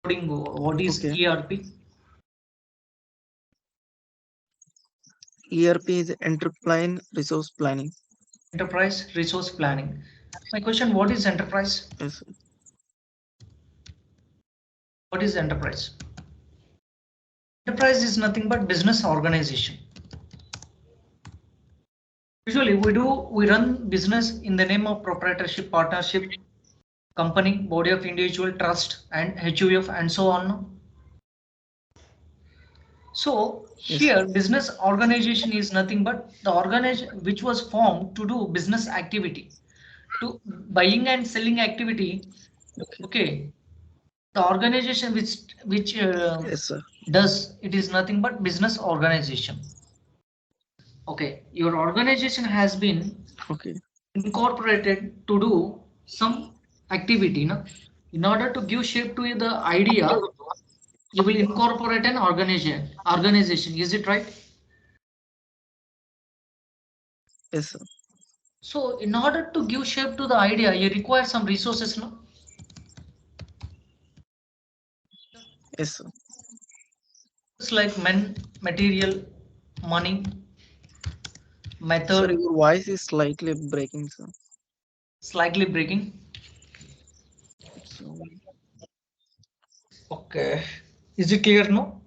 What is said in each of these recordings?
What is ERP? ERP is enterprise resource planning. Enterprise resource planning. My question, what is enterprise? Yes. What is enterprise? Enterprise is nothing but business organization. Usually we run business in the name of proprietorship, partnership, company, body of individual, trust, and HUF, and so on. So here business organization is nothing but the organization which was formed to do business activity, to buying and selling activity. Okay, the organization which Yes, sir. does it is nothing but business organization. Okay, your organization has been incorporated to do some activity. No? In order to give shape to the idea, you will incorporate an organization. Is it right? Yes, sir. So in order to give shape to the idea, you require some resources. No? Yes, sir. It's like men, material, money, method. Sir, your voice is slightly breaking, sir. Slightly breaking. Okay. Is it clear now?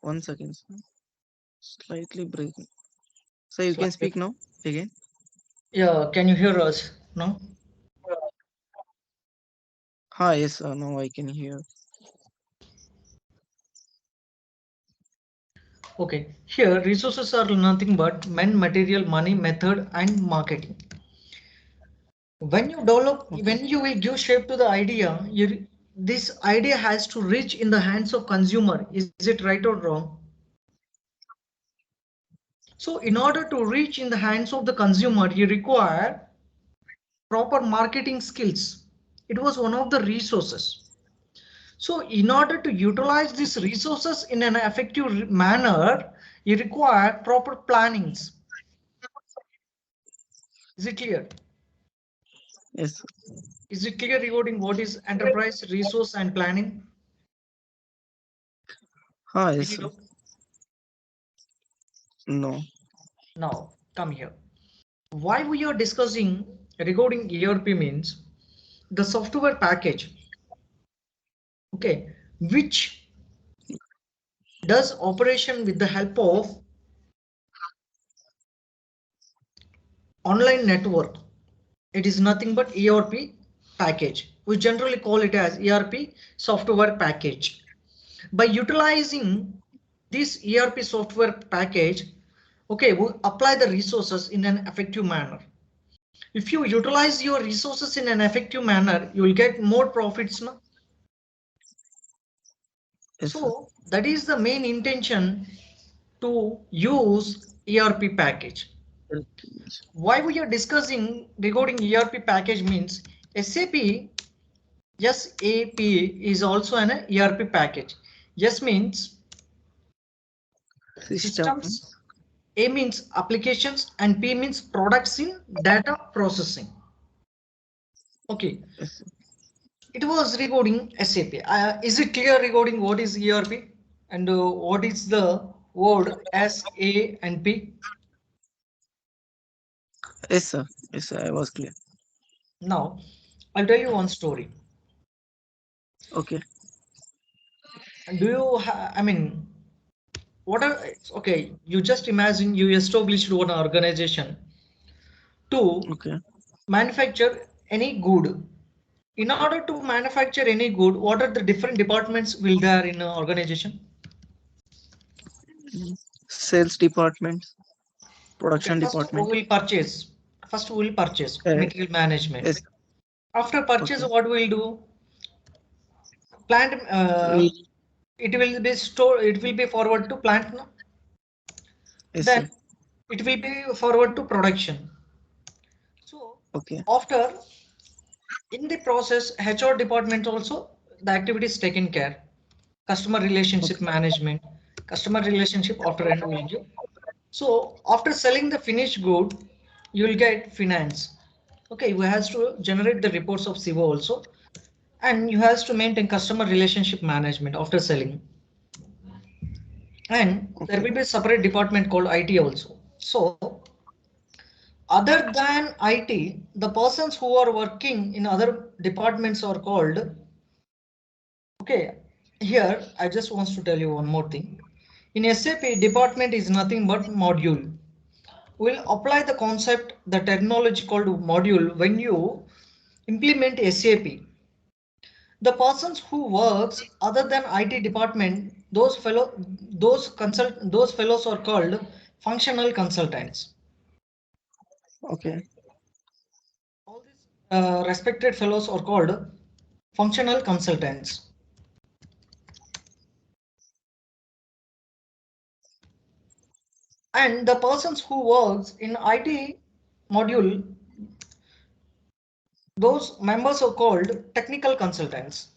1 second, sir. Slightly breaking. So you can speak now again. Yeah, can you hear us now? Yes, sir. Now I can hear. Okay, here resources are nothing but men, material, money, method, and marketing. When you develop, when you will give shape to the idea, this idea has to reach in the hands of consumer. Is it right or wrong? So in order to reach in the hands of the consumer, you require proper marketing skills. It was one of the resources. So in order to utilize these resources in an effective manner, you require proper plannings. Is it clear? Yes. Is it clear regarding what is enterprise resource and planning? Yes, sir. No. Now come here. Why we are discussing regarding ERP means the software package, okay, which does operation with the help of online network. It is nothing but ERP package. We generally call it as ERP software package. By utilizing this ERP software package, okay, we apply the resources in an effective manner. If you utilize your resources in an effective manner, you will get more profits. No? Yes, So that is the main intention to use ERP package. Why we are discussing regarding ERP package means SAP is also an ERP package. S means systems, A means applications, and P means products in data processing. Okay. Yes. It was regarding SAP. Is it clear regarding what is ERP and what is the word SA and P? Yes, sir. Yes, sir. I was clear. Now, I'll tell you one story. Okay. Do you I mean, what are, okay, you just imagine you established one organization to manufacture any good. In order to manufacture any good, what are the different departments will there in an organization? Sales department, production First department. we will purchase. First we will purchase material management. Yes. After purchase, what we'll do? Plant. It will be stored. It will be forward to plant. No? Yes, Then sir. it will be forward to production. So after, in the process, HR department also the activity is taken care. Customer relationship management, customer relationship after end will. So after selling the finished good, you will get finance. Okay, you has to generate the reports of CO also, and you has to maintain customer relationship management after selling. And there Okay. will be a separate department called IT also. So other than IT, the persons who are working in other departments are called, okay, here I just want to tell you one more thing. In SAP, department is nothing but module. We'll apply the concept, the terminology called module when you implement SAP. The persons who works other than IT department, those fellows are called functional consultants. Okay. All these respected fellows are called functional consultants. And the persons who works in IT module, those members are called technical consultants.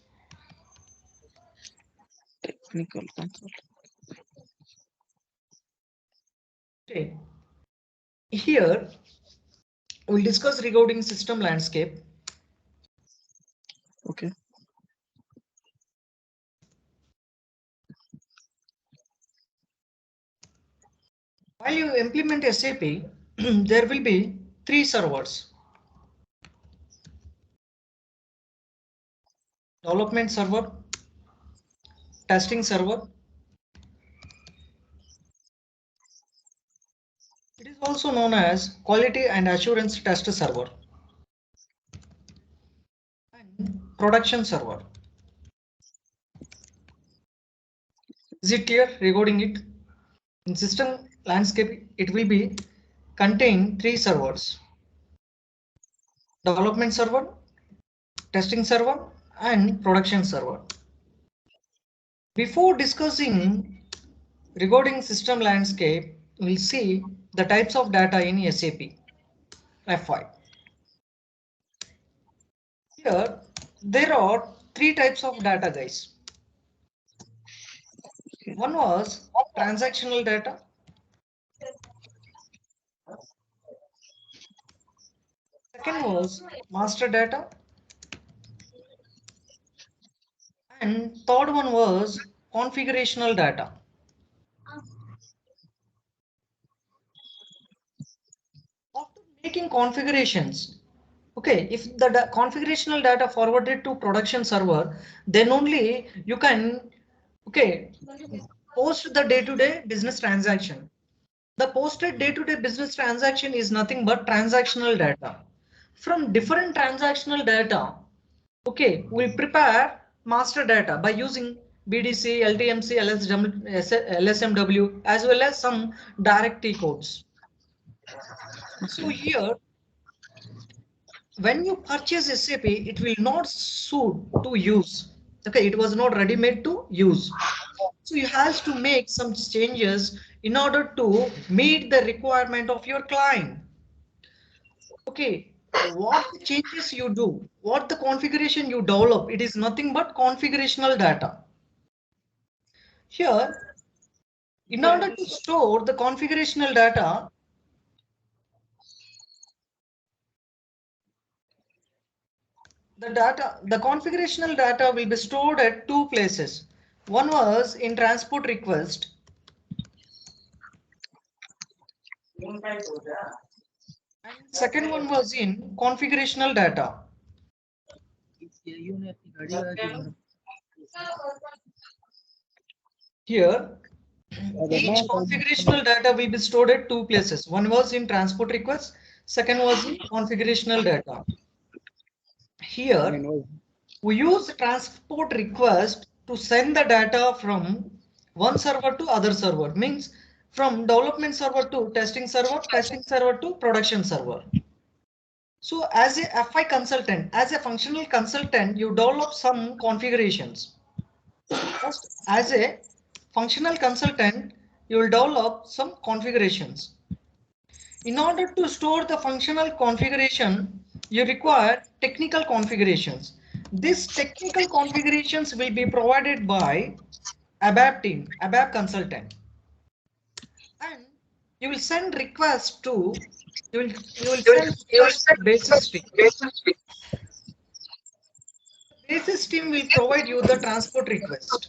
Technical consult. Okay. Here we'll discuss regarding system landscape. Okay. While you implement SAP, there will be three servers: development server, testing server. It is also known as quality and assurance test server and production server. Is it clear regarding it? In system landscape, it will be contain three servers: development server, testing server, and production server. Before discussing regarding system landscape, we'll see the types of data in SAP F5. Here, there are three types of data, guys. Okay. One was transactional data. Second was master data. And third one was configurational data. After making configurations, okay, if the configurational data forwarded to production server, then only you can, okay, post the day-to-day business transaction. The posted day-to-day business transaction is nothing but transactional data. From different transactional data, okay, we'll prepare master data by using BDC, LTMC, LSMW, as well as some direct T codes. So Okay. here, when you purchase SAP, it will not suit to use. Okay, it was not ready made to use. So you have to make some changes in order to meet the requirement of your client. Okay, what the changes you do, what the configuration you develop, it is nothing but configurational data. Here, in order to store the configurational data, the configurational data will be stored at two places. One was in transport request, and second one was in configurational data. Here, each configurational data will be stored at two places. One was in transport request, second was in configurational data. Here, we use transport request to send the data from one server to other server, means from development server to testing server to production server. So as a FI consultant, as a functional consultant, you develop some configurations. First, as a functional consultant, you will develop some configurations. In order to store the functional configuration, you require technical configurations. These technical configurations will be provided by ABAP team, ABAP consultant. And You will send request to you will send request to basis team. Basis team will provide you the transport request.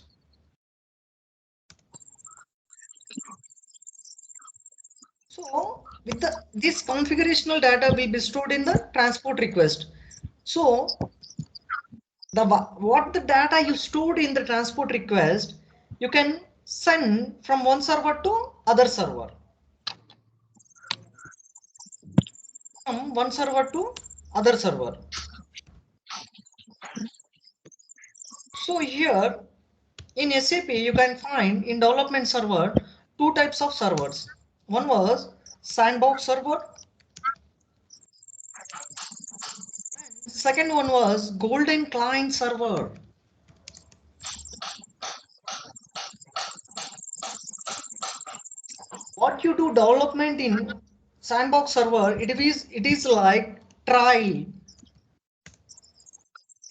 So with this configurational data will be stored in the transport request. So what the data you stored in the transport request, you can send from one server to other server. From one server to other server. So here in SAP, you can find in development server two types of servers. One was sandbox server. Second one was golden client server. What you do development in sandbox server, it is like trial.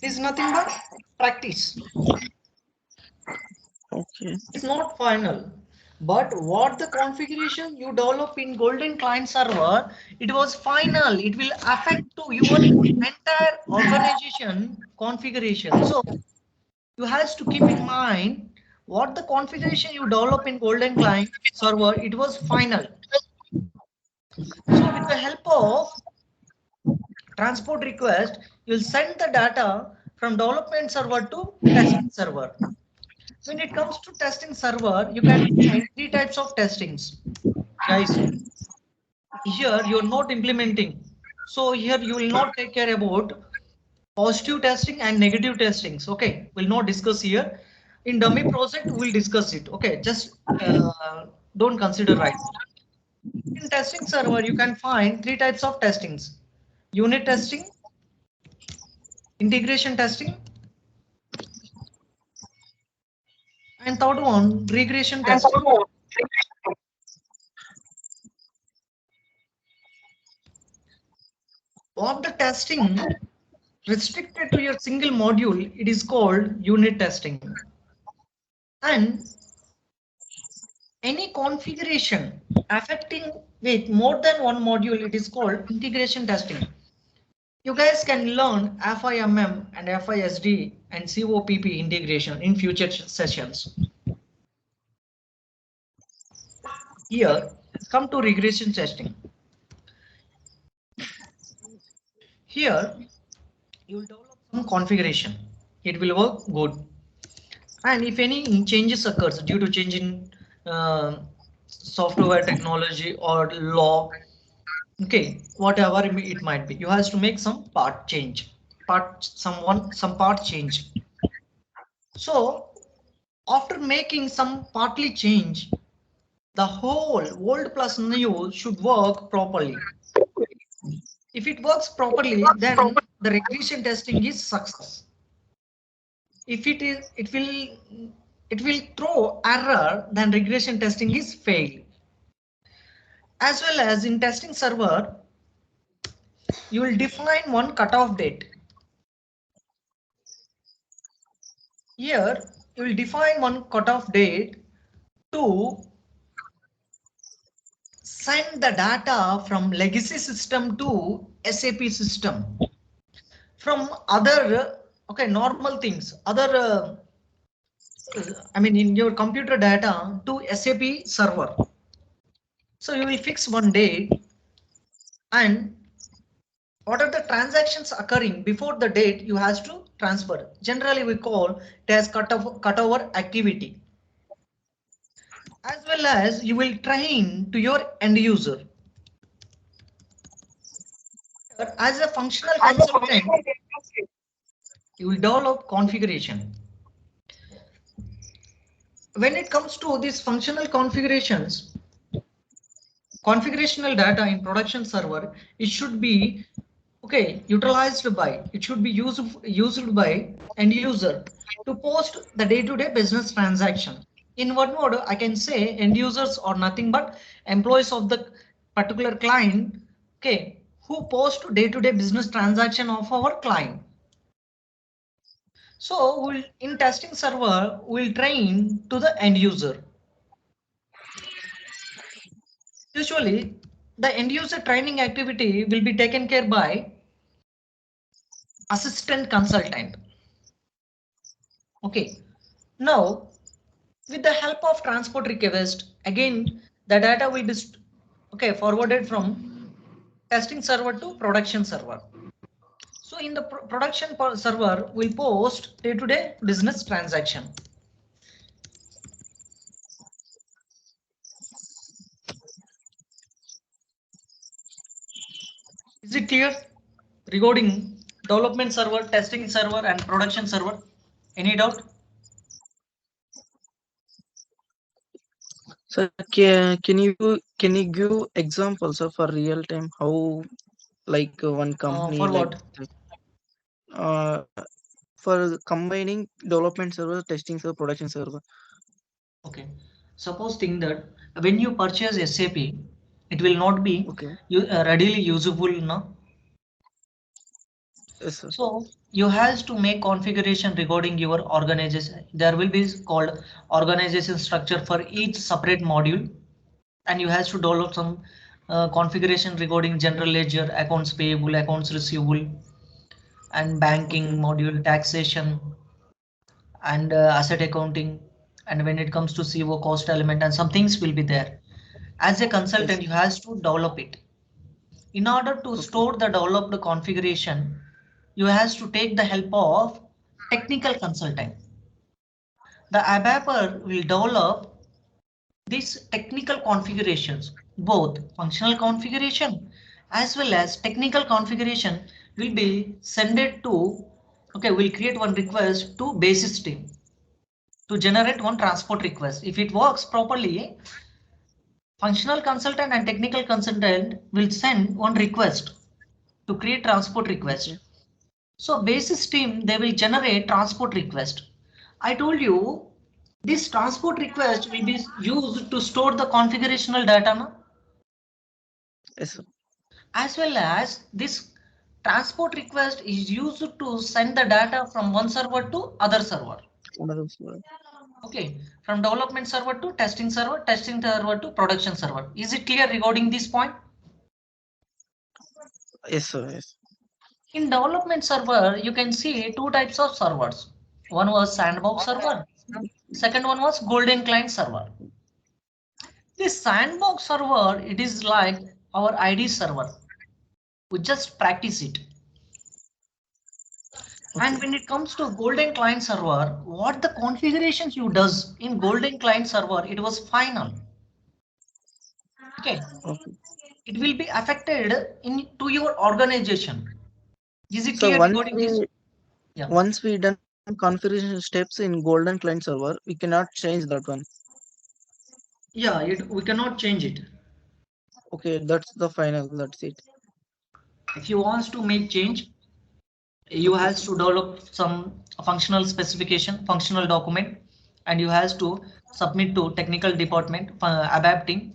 It is nothing but practice. Okay. It's not final. But what the configuration you develop in golden client server, it was final. It will affect to your entire organization configuration. So you have to keep in mind what the configuration you develop in golden client server, it was final. So with the help of transport request, you'll send the data from development server to testing server. When it comes to testing server, you can find three types of testings. Guys, here you're not implementing. So here you will not take care about positive testing and negative testings. Okay, we'll not discuss here. In dummy project, we'll discuss it. Okay, just don't consider right. In testing server, you can find three types of testings: unit testing, integration testing, and third one, regression testing. What the testing restricted to your single module, it is called unit testing. And any configuration affecting with more than one module, it is called integration testing. You guys can learn FIMM and FISD and COPP integration in future sessions. Here, come to regression testing. Here, you will develop some configuration. It will work good. And if any changes occurs due to change in software technology or law, okay, whatever it might be, you have to make some part change, some part change. So after making some partly change, the whole old plus new should work properly. If it works properly, then the regression testing is success. If it will throw error, then regression testing is fail. As well as in testing server, you will define one cutoff date. Here you will define one cutoff date to send the data from legacy system to SAP system. From other normal things, other I mean in your computer data to SAP server. So you will fix one date, and what are the transactions occurring before the date you have to transfer. Generally we call it as cutover activity. As well as you will train to your end user. As a functional consultant, you will develop configuration. When it comes to these functional configurations, configurational data in production server, it should be utilized by, it should be used by end user to post the day-to-day business transaction. In one word, I can say end users are nothing but employees of the particular client, who post day-to-day business transaction of our client. So in testing server, we'll train to the end user. Usually, the end user training activity will be taken care by assistant consultant. Okay. Now, with the help of transport request, again, the data will be okay forwarded from testing server to production server. So in the production server, we'll post day-to-day business transaction. Is it clear regarding development server, testing server, and production server? Any doubt? So can you give examples of for real time how like one company For like what? uh, for combining development server, testing server, production server? Okay. Suppose think that when you purchase SAP, it will not be Okay. readily usable now. Yes, sir. So you has to make configuration regarding your organization. There will be called organization structure for each separate module, and you has to develop some configuration regarding general ledger, accounts payable, accounts receivable, and banking Okay. module, taxation, and asset accounting. And when it comes to CO cost element, and some things will be there. As a Yes. consultant, you has to develop it. In order to Okay. store the developed configuration, you has to take the help of technical consultant. The ABAPer will develop these technical configurations, both functional configuration as well as technical configuration will be sent to, okay, we'll create one request to basis team to generate one transport request. If it works properly, functional consultant and technical consultant will send one request to create transport request. Okay. So basis team, they will generate transport request. I told you this transport request will be used to store the configurational data, no? Yes, sir. As well as this transport request is used to send the data from one server to other server. Another server. Okay, from development server to testing server to production server. Is it clear regarding this point? Yes, sir. Yes. In development server, you can see two types of servers. One was sandbox server. Second one was golden client server. This sandbox server, it is like our ID server. We just practice it. And Okay. when it comes to golden client server, what the configurations you does in golden client server, it was final. Okay, Okay. it will be affected in to your organization. Is it So clear regarding this? Yeah. once we done configuration steps in golden client server, we cannot change that one. Yeah, we cannot change it. Okay, that's the final. That's it. If you want to make change, you Okay, has sir. to develop some functional specification, functional document, and you has to submit to technical department, ABAP team.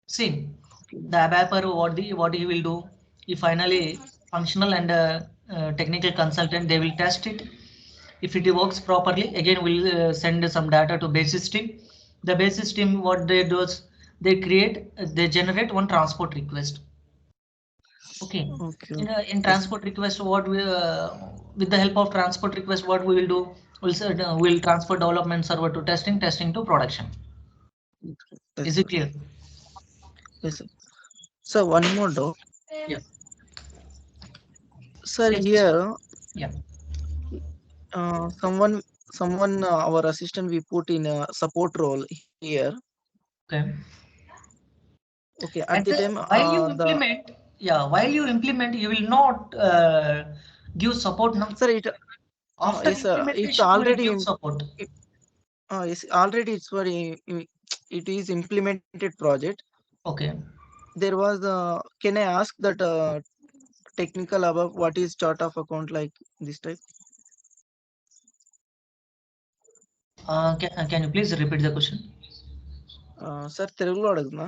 Same, Okay. the ABAPer what he will do, he finally functional and technical consultant they will test it. If it works properly, again we'll send some data to basis team. The basis team what they do is they create, they generate one transport request. Okay. Okay. In Yes, sir. transport request, what we with the help of transport request, what we will do, we'll transfer development server to testing, testing to production. Yes, Is sir. it clear? Yes, sir. So one more doubt. Yeah. Sir, Yes. Yes. here Yeah. someone our assistant we put in a support role here. Okay. Okay, at the At time the while you the implement, yeah, while you implement, you will not give support now. sir it After yes sir, it's implementation, you will already give support. it, yes, already it's for it is implemented project. Okay. There was can I ask that technical about what is chart of account like this type? Can you please repeat the question? Sir తెలుగులో అడుగుతున్నా.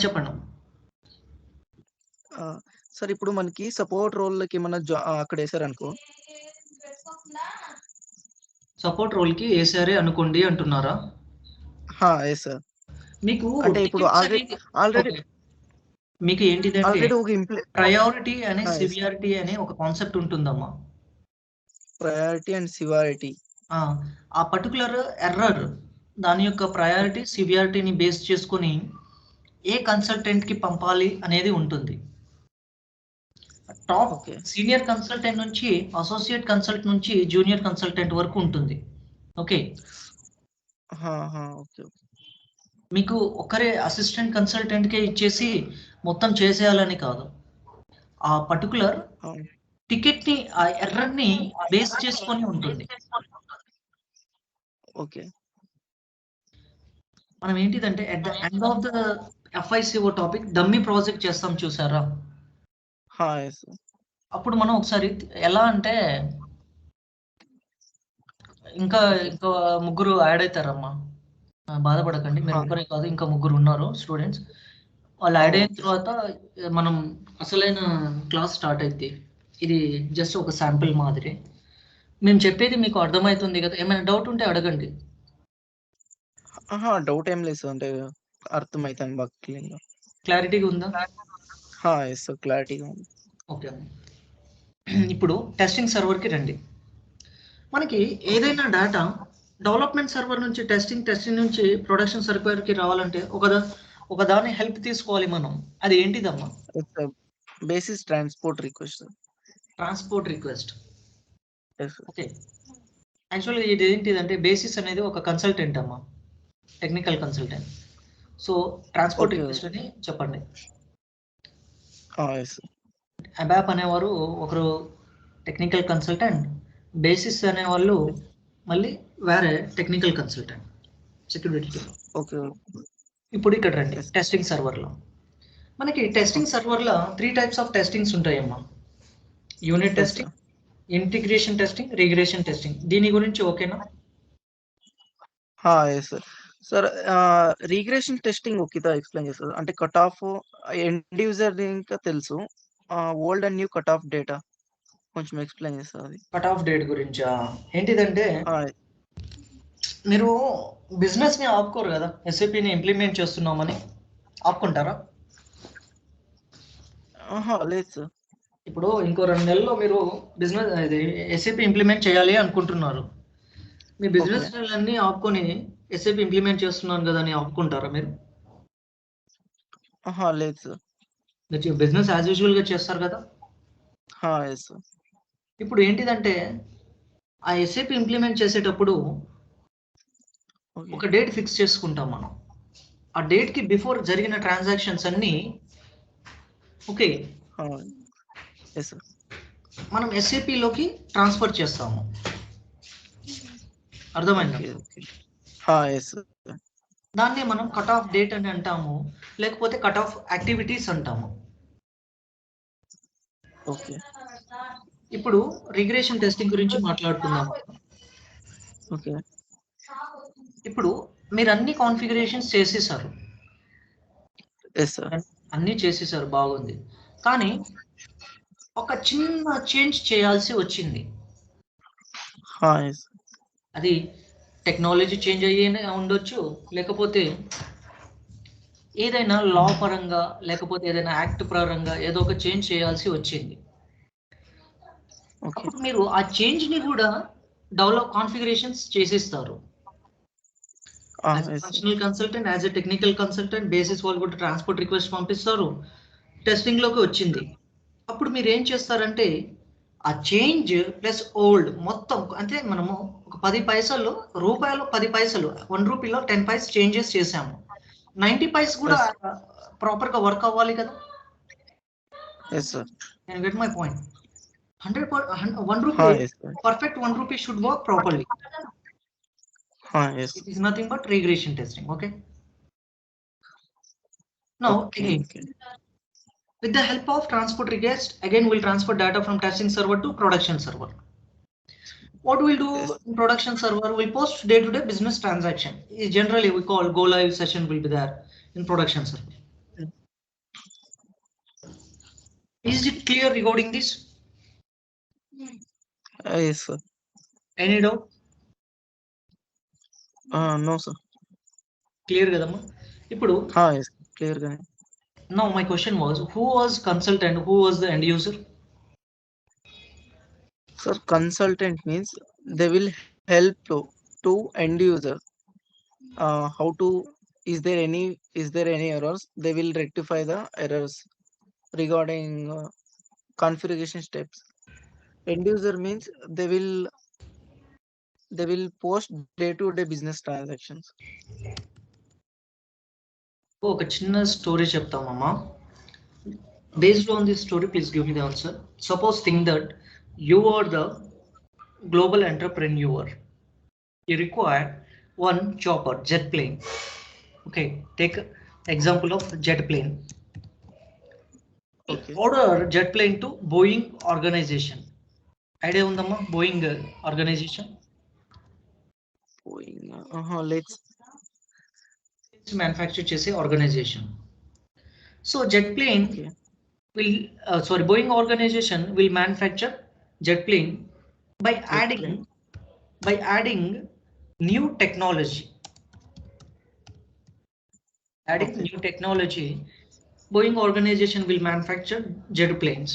చెప్పండి. Sir ఇప్పుడు మనకి support రోల్‌కి ఏమన్నా అక్కడ ఏసారనుకో support role కి ఏసారే అనుకోండి అంటున్నారా? Yes sir. మీకు అంటే ఇప్పుడు టికెట్స్ ఆల్రెడీ అనేది ఆల్రెడీ ఓకే. మీకు ఏంటిదంటే ఆల్రెడీ ఒక ప్రయారిటీ అనే yes, సివియారిటీ అనే ఒక కాన్సెప్ట్ ఉంటుందమ్మా. priority and severity. ఆ పర్టికులర్ ఎర్రర్ దాని యొక్క ప్రయారిటీ సివియారిటీని బేస్ చేసుకొని ఏ కన్సల్టెంట్కి పంపాలి అనేది ఉంటుంది. Top Okay. సీనియర్ కన్సల్టెంట్ నుంచి అసోసియేట్ కన్సల్టెంట్ నుంచి జూనియర్ కన్సల్టెంట్ వరకు ఉంటుంది. Okay, Okay. మీకు ఒకరే అసిస్టెంట్ కన్సల్టెంట్కే ఇచ్చేసి మొత్తం చేసేయాలని కాదు. ఆ పర్టికులర్ టికెట్ని ఆ ఎర్రర్ని బేస్ చేసుకొని ఉంటుంది. Okay. మనం ఏంటిదంటే at the end of the FICO topic dummy project చేస్తాం చూసారా. Yes. అప్పుడు మనం ఒకసారి ఎలా అంటే ఇంకా ఇంకా ముగ్గురు యాడ్ అవుతారమ్మా, బాధపడకండి, మీరు ఒక్కరే కాదు ఇంకా ముగ్గురు ఉన్నారు స్టూడెంట్స్. వాళ్ళు యాడ్ అయిన తర్వాత మనం అసలైన క్లాస్ స్టార్ట్ అవుద్ది. ఇది జస్ట్ ఒక శాంపిల్ మాదిరి. మేము చెప్పేది మీకు అర్థమవుతుంది కదా, ఏమైనా డౌట్ ఉంటే అడగండి. డౌట్ ఏం లేదు అంటే అర్థమైతాను బాగా క్లీన్గా. క్లారిటీగా ఉందా? ఎస్ క్లారిటీగా ఉంది. ఓకే, ఇప్పుడు టెస్టింగ్ సర్వర్కి రండి. మనకి ఏదైనా డేటా డెవలప్మెంట్ సర్వర్ నుంచి టెస్టింగ్ నుంచి ప్రొడక్షన్ సర్వర్కి రావాలంటే ఒక దాని హెల్ప్ తీసుకోవాలి మనం. అది ఏంటిదమ్మా? Basis transport request. Transport request. Okay, యాక్చువల్గా ఇది ఏంటిదంటే బేసిస్ అనేది ఒక కన్సల్టెంట్ అమ్మా, technical consultant. So transport request అని చెప్పండి. అబాప్ అనేవారు ఒకరు టెక్నికల్ కన్సల్టెంట్, బేసిస్ అనేవాళ్ళు మళ్ళీ వేరే technical consultant security team. Okay. ఇప్పుడు ఇక్కడ రండి టెస్టింగ్ సర్వర్లో. మనకి టెస్టింగ్ సర్వర్లో 3 టైప్స్ ఆఫ్ టెస్టింగ్స్ ఉంటాయమ్మా. Unit testing, integration testing, regression testing. దీని గురించి ఓకేనా? Yes sir. రిగ్రెషన్ టెస్టింగ్ ఓకేదా ఎక్స్ప్లెయిన్ చేస్తారు అంటే కట్ ఆఫ్ ఎండ్ యూజర్ ఇంకా తెలుసు, old and new cut off data కొంచెం ఎక్స్ప్లెయిన్ చేస్తారు. అది కట్ ఆఫ్ డేట్ గురించా? ఏంటిదంటే మీరు బిజినెస్ని ఆపుకోరు కదా, ఎస్ఏపిని ఇంప్లిమెంట్ చేస్తున్నామని ఆపుకుంటారా? లేదు సార్. ఇప్పుడు ఇంకో 2 నెలల్లో మీరు బిజినెస్ ఇది ఎస్ఏపి ఇంప్లిమెంట్ చేయాలి అనుకుంటున్నారు. మీ బిజినెస్ అన్నీ ఆపుకొని ఎస్ఏపి ఇంప్లిమెంట్ చేస్తున్నాను కదా అని ఆపుకుంటారా మీరు? లేదు సార్. మీరు బిజినెస్ యాజ్ యూజువల్గా చేస్తారు కదా. Yes sir. ఇప్పుడు ఏంటిదంటే ఆ ఎస్ఏపి ఇంప్లిమెంట్ చేసేటప్పుడు ఒక డేట్ ఫిక్స్ చేసుకుంటాం మనం. ఆ డేట్కి బిఫోర్ జరిగిన ట్రాన్సాక్షన్స్ అన్నీ ఓకే మనం ఎస్ఏపిలోకి ట్రాన్స్ఫర్ చేస్తాము. అర్థమైందా? దాన్నే మనం కట్ ఆఫ్ డేట్ అని అంటాము, లేకపోతే కట్ ఆఫ్ యాక్టివిటీస్ అంటాము. ఓకే, ఇప్పుడు రిగ్రెషన్ టెస్టింగ్ గురించి మాట్లాడుకుందాం. ఓకే. ఇప్పుడు మీరు అన్ని కాన్ఫిగరేషన్స్ చేసేసారు, అన్నీ చేసేసారు, బాగుంది. కానీ ఒక చిన్న చేంజ్ చేయాల్సి వచ్చింది. అది టెక్నాలజీ చేంజ్ అయ్యే ఉండొచ్చు, లేకపోతే ఏదైనా లా పరంగా, లేకపోతే ఏదైనా యాక్ట్ పరంగా ఏదో ఒక చేంజ్ చేయాల్సి వచ్చింది. అప్పుడు మీరు ఆ చేంజ్ని కూడా డెవలప్ కాన్ఫిగరేషన్స్ చేసేస్తారు. As a functional consultant, as a technical consultant, basis వాళ్ళు కూడా ట్రాన్స్పోర్ట్ రిక్వెస్ట్ పంపిస్తారు, టెస్టింగ్లోకి వచ్చింది. అప్పుడు మీరు ఏం చేస్తారంటే ఆ చేంజ్ ప్లస్ ఓల్డ్ మొత్తం అంటే మనము ఒక 10 పైసలు రూపాయలు 10 పైసలు 1 రూపీలో 10 పైస్ చేంజెస్ చేసాము. 90 పైస్ కూడా ప్రాపర్గా వర్క్ అవ్వాలి కదా. Can you get my point? 1 rupee, perfect 1 rupee should work properly. It is nothing but regression testing. Okay. Now again, with the help of transport request, again we'll transfer data from testing server to production server. What we'll do in production server, we'll post day-to-day business transaction. Generally we call go live session will be there in production server. Is it clear regarding this? Yes sir. Any doubt? No sir. Clear కదమ్మా? ఇప్పుడు clear గానే. Now my question was, who was consultant, who was the end user? Sir, consultant means they will help to end user. How to is there any errors? They will rectify the errors regarding configuration steps. End user means they will post day-to-day business transactions. మీకు ఒక చిన్న story చెప్తామమ్మా. Based on this story, please give me the answer. Suppose think that you are the global entrepreneur. You require one chopper, jet plane. Okay, take example of jet plane. Okay. Order jet plane to Boeing organization. Idea undamma Boeing organization? Let's It's manufacture chese organization. So jet plane okay. will Boeing organization will manufacture jet plane by Jet adding plane. new technology. Adding Okay. new technology, Boeing organization will manufacture jet planes.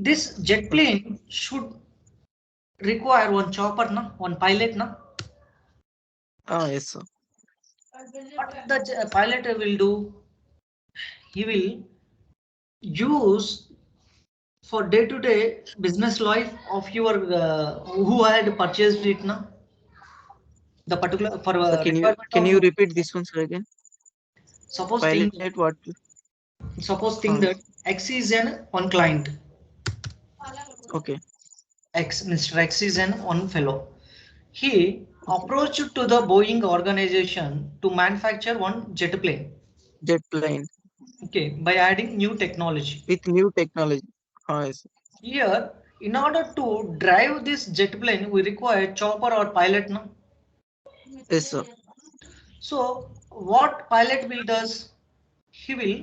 This jet Okay. plane should require one chopper, na, one pilot, na. Yes, sir. What the pilot will do? He will use for day-to-day business life of your who had purchased it, na. The particular for So requirement can of you repeat this one, sir, again? suppose Pilot think what? that X is an one client. Okay. X, Mr. X is an one fellow. He Okay. approached to the Boeing organization to manufacture one jet plane. Jet plane Okay, by adding new technology. with new technology. Yes. Here, in order to drive this jet plane, we require chopper or pilot. No? Yes, sir. So, what pilot will does? He will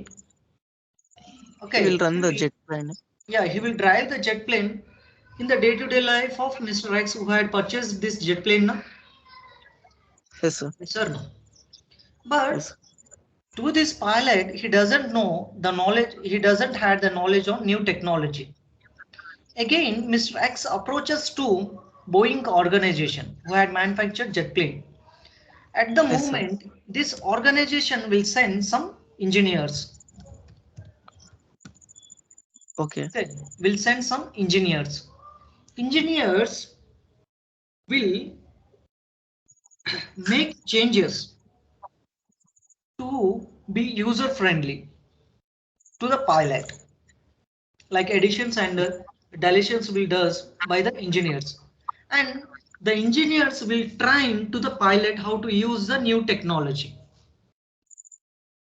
He will okay. run the jet plane. He will drive the jet plane in the day-to-day life of Mr. X who had purchased this jet plane. No? Yes, sir. Yes or no? Yes. But to this pilot, he doesn't know the knowledge. He doesn't have the knowledge on new technology. Again, Mr. X approaches to Boeing organization who had manufactured jet plane. At the Yes, sir. moment, this organization will send some engineers. Okay. Will send some engineers. Engineers will make changes to be user friendly to the pilot, like additions and deletions will does by the engineers, and the engineers will train to the pilot how to use the new technology.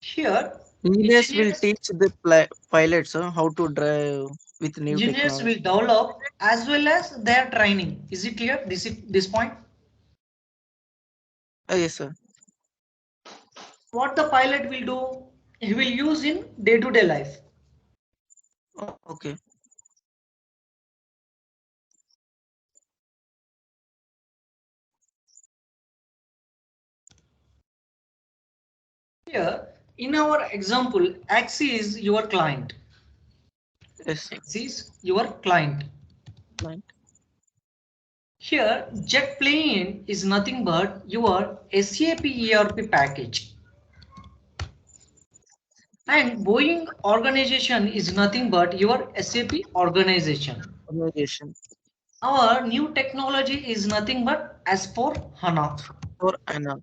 Here, Engineers will engineers teach the pilots how to drive with new engineers will technology. develop as well as their training. Is it clear? This point. Yes, sir. What the pilot will do, he will use in day-to-day life. Okay. Here, in our example, X is your client. Yes, sir. X is your client. Right. Here, jet plane is nothing but your SAP ERP package. And Boeing organization is nothing but your SAP organization. Organization Our new technology is nothing but S4 HANA. for Anna.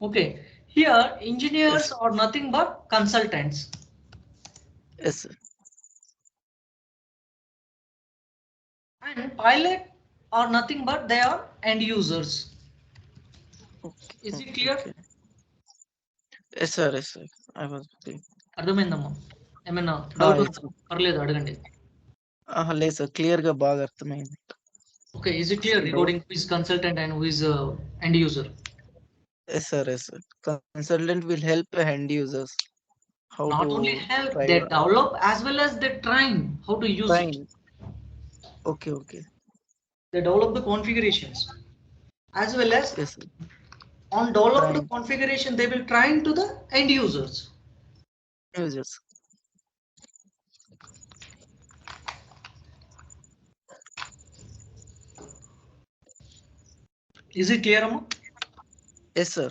Okay, here Yes. engineers are nothing but consultants. Yes, sir. And pilot are nothing but they are end users. Okay. Is it Okay. clear? Okay. Yes, sir. Yes, sir. I was thinking. అర్థమైందమ్మా? ఏమైనా doubt Yes, ఉందా? sir. పర్లేదు అడగండి. లేదు sir clear గా బాగా అర్థమైంది. Okay, is it clear doubt. regarding who is consultant and who is end user? Yes, sir. Yes, sir. Consultant will help end users how Not only to help, drive they develop as well as they train how to use it. train. Okay. Okay. They develop the configurations as well as Yes, sir. on developed Train. configuration they will train to the end users. users. Is it clear, Amma? Yes, sir.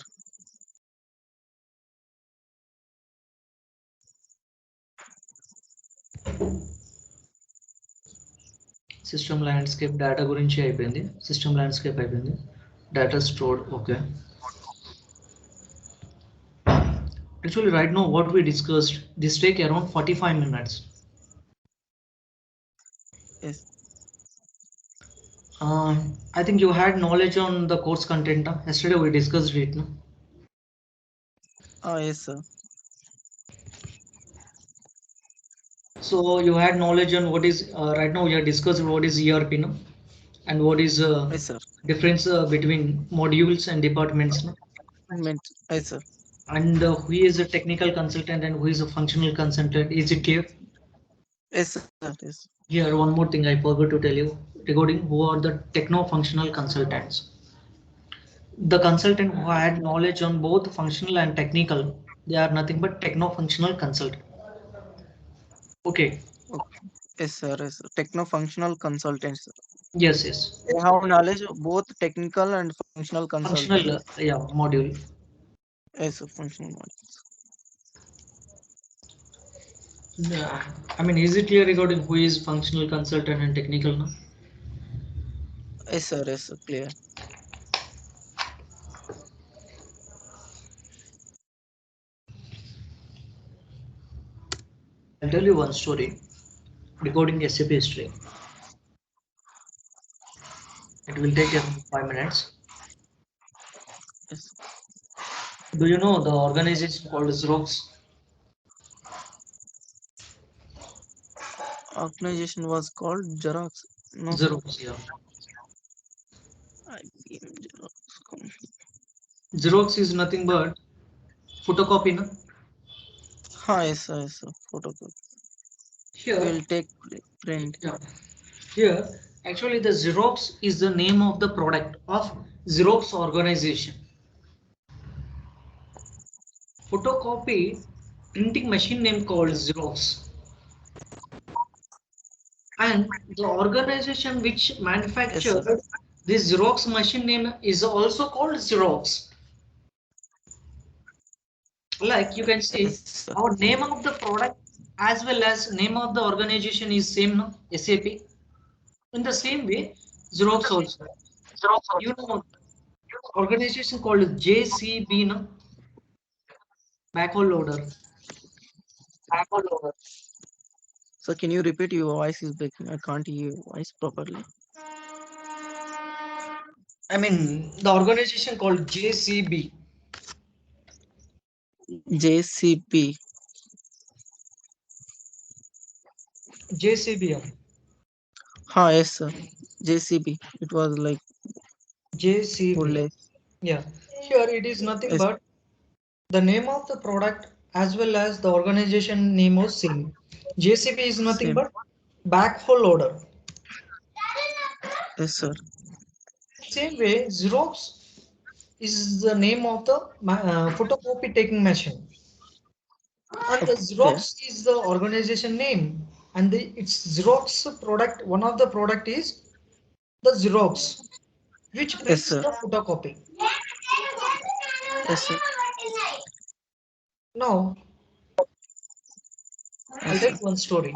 System landscape data గురించి అయిపోయింది. System landscape అయిపోయింది. Data stored okay. Actually, right now, what we discussed, this take around 45 minutes. Yes. I think you had knowledge on the course content. Yesterday we discussed it. No? Yes, sir. So you had knowledge on what is right now we are discussing what is ERP, no? And what is Yes, sir. difference between modules and departments, no? Meant. Yes, sir. And who is a technical consultant and who is a functional consultant. Is it clear? Yes, sir. Yes. Here, one more thing I forgot to tell you regarding who are the techno-functional consultants. The consultant who had knowledge on both functional and technical, they are nothing but techno-functional consultant. Okay. Okay. Yes, sir. Yes, sir. Techno-functional consultants. Yes, yes. They have knowledge of both technical and functional Functional, consultants. yeah, module. Yes, sir. Functional knowledge. Yeah. I mean, is it clear regarding who is functional consultant and technical now? Yes, sir. Yes, sir. Clear. I'll tell you one story regarding SAP history. It will take around 5 minutes. Yes. Do you know the organization called Xerox? Organization was called Xerox. No, sir. Xerox, yeah. IBM Xerox. Xerox is nothing but photocopy, no? Yes, sir. Yes, sir. Photocopy. Here, We'll take print. yeah. Here, actually, the Xerox is the name of the product of Xerox organization. Photocopy printing machine name called Xerox. And the organization which Yes, sir. manufactured this Xerox machine name is also called Xerox. Like you can Yes, see, sir. our name of the product as well as name of the organization is same, no? SAP. In the same way, Xerox also. You know, organization called JCB, no? Backhoe loader. So can you repeat? Your voice is breaking. I can't hear your voice properly. I mean, the organization called JCB. JCP. JCB. Yes, sir. JCB. It was like old JCB. days. Yeah. Here it is nothing Yes, but the name of the product as well as the organization name was same. JCB is nothing same. but backhoe loader. Yes, sir. Same way, Xerox is the name of the photocopy taking machine, and the Okay. Xerox is the organization name, and its Xerox product. One of the product is the Xerox, which Yes, prints sir. the photocopy. Yes, sir. Now, I'll Yes, tell sir. you one story.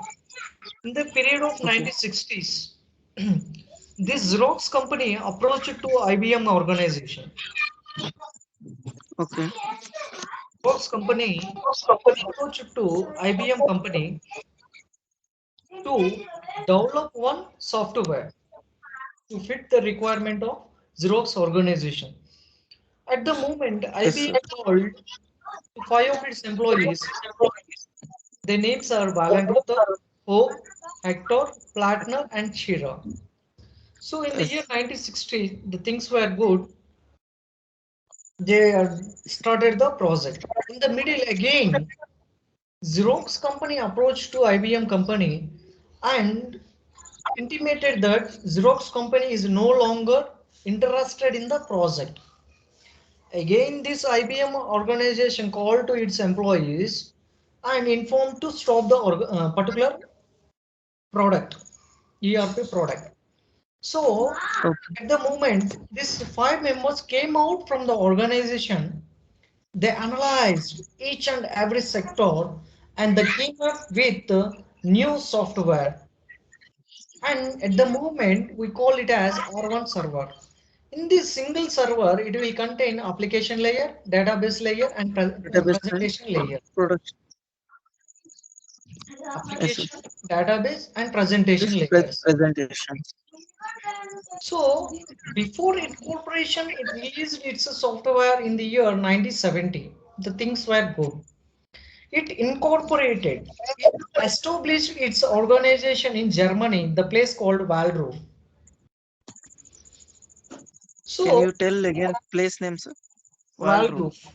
In the period of Okay. 1960s, this Xerox company approached to IBM organization. Okay. Xerox company approached to IBM company to develop one software to fit the requirement of Xerox organization. At the moment, Yes, sir. IBM called to five of its employees. Their names are Valenrutha, Hope, Hector, Platner, and Shira. So in the year Yes. 1960, the things were good. They started the project. In the middle again, Xerox company approached to IBM company and intimated that Xerox company is no longer interested in the project. Again, this IBM organization called to its employees and informed to stop the particular product, ERP product. So Okay. at the moment, these five members came out from the organization. They analyzed each and every sector and they came up with new software. And at the moment, we call it as R1 server. In this single server, it will contain application layer, database layer, and Database and presentation layer. production. Yes, sir. Application, database, and presentation This layers. presentations. So before incorporation, it released its software in the year 1970. The things were good. It incorporated, it established its organization in Germany, the place called Waldorf. Can So you tell again place name, sir? Waldron. Waldorf,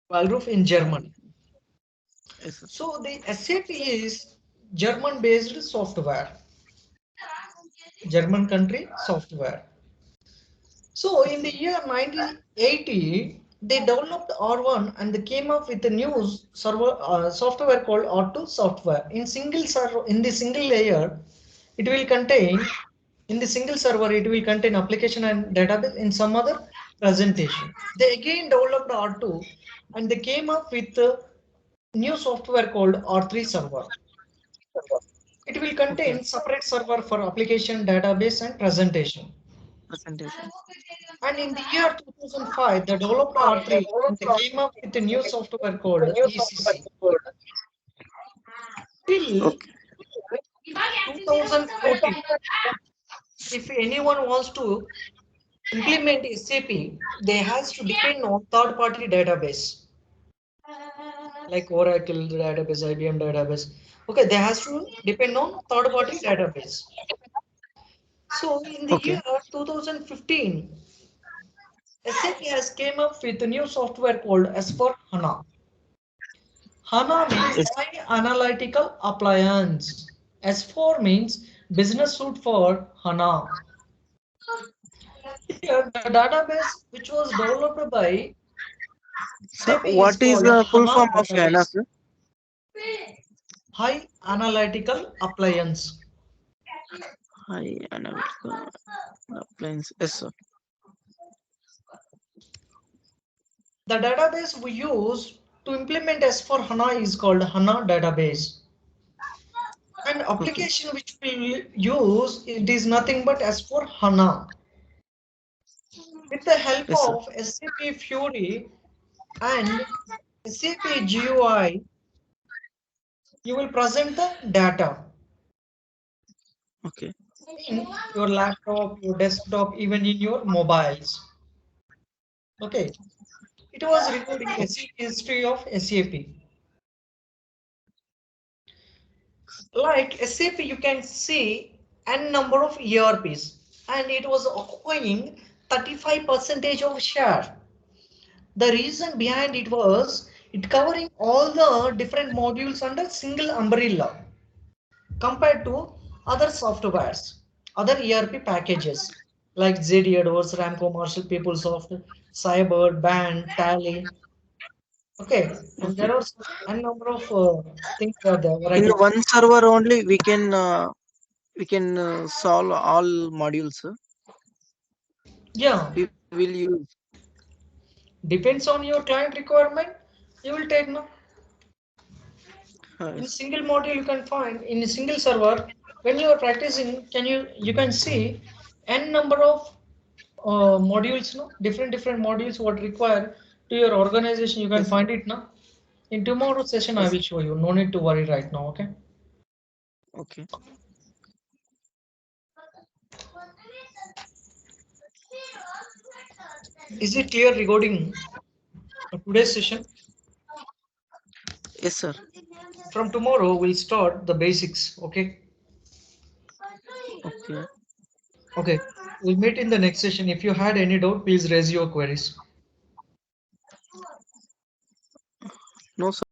Waldorf in Germany. Yes, sir. So the SAP is German-based software, German country software. So in the Okay. year 1980, they developed R1 and they came up with a new server software called R2 software. In single server, in the single layer, it will contain in the single server it will contain application and database in some other presentation. They again developed R2 and they came up with a new software called R3 server. It will Okay. contain separate server for application, database and presentation. Presentation. And in the year 2005, they developed R3 and they came up with a new software called ECC. Till Okay. 2014, if anyone wants to implement SAP, they has to depend on third-party database like Oracle database, IBM database. Okay, they has to depend on third-party database. So in the Okay. year 2015, SAP has came up with a new software called S4HANA. HANA means Yes. High Analytical Appliance. S4 means Business Suite for HANA. Here, the database which was developed by So SAP is what is called the full HANA form of HANA, database. sir? High Analytical Appliance. High analytical appliance. Yes, sir. The database we use to implement S4 HANA is called HANA database. And Okay. application which we use it is nothing but S4 HANA. With the help Yes, sir. of SAP Fury and SAP GUI, you will present the data Okay. in your laptop, your desktop, even in your mobiles. Okay, it was recording SAP history of SAP. Like SAP, you can see n number of ERPs, and it was occupying 35 percentage of share. The reason behind it was it covering all the different modules under single umbrella compared to other softwares, other ERP packages like ZD Adverse, Ramco, Marshall, PeopleSoft, Cyber, Band, Tally. Okay, and Okay. there are a number of things were there, In variety. one server only, we can solve all modules, sir. Yeah, We will use. depends on your client requirement. You will take no. In Yes. single module you can find in a single server when you are practicing can you can see n number of modules no different modules what require to your organization you can Yes, sir. find it now in tomorrow's session I Yes. will show you no need to worry right now okay Okay. is it clear regarding today's session Yes, sir. from tomorrow we'll start the basics okay Okay. okay we'll meet in the next session if you had any doubt please raise your queries No, sir.